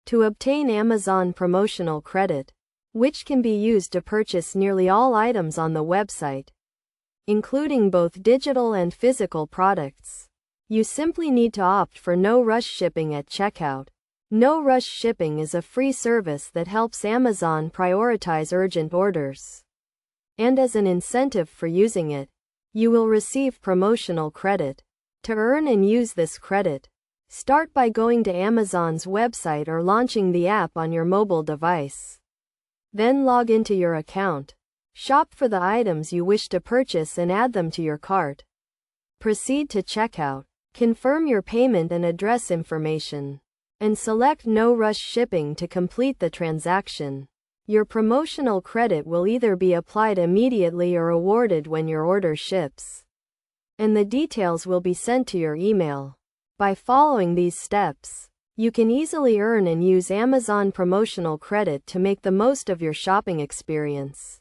to obtain Amazon promotional credit, which can be used to purchase nearly all items on the website, including both digital and physical products. You simply need to opt for no rush shipping at checkout. No rush shipping is a free service that helps Amazon prioritize urgent orders. And as an incentive for using it, you will receive promotional credit. To earn and use this credit, start by going to Amazon's website or launching the app on your mobile device. Then log into your account. Shop for the items you wish to purchase and add them to your cart. Proceed to checkout. Confirm your payment and address information, and select No Rush Shipping to complete the transaction. Your promotional credit will either be applied immediately or awarded when your order ships, and the details will be sent to your email. By following these steps, you can easily earn and use Amazon promotional credit to make the most of your shopping experience.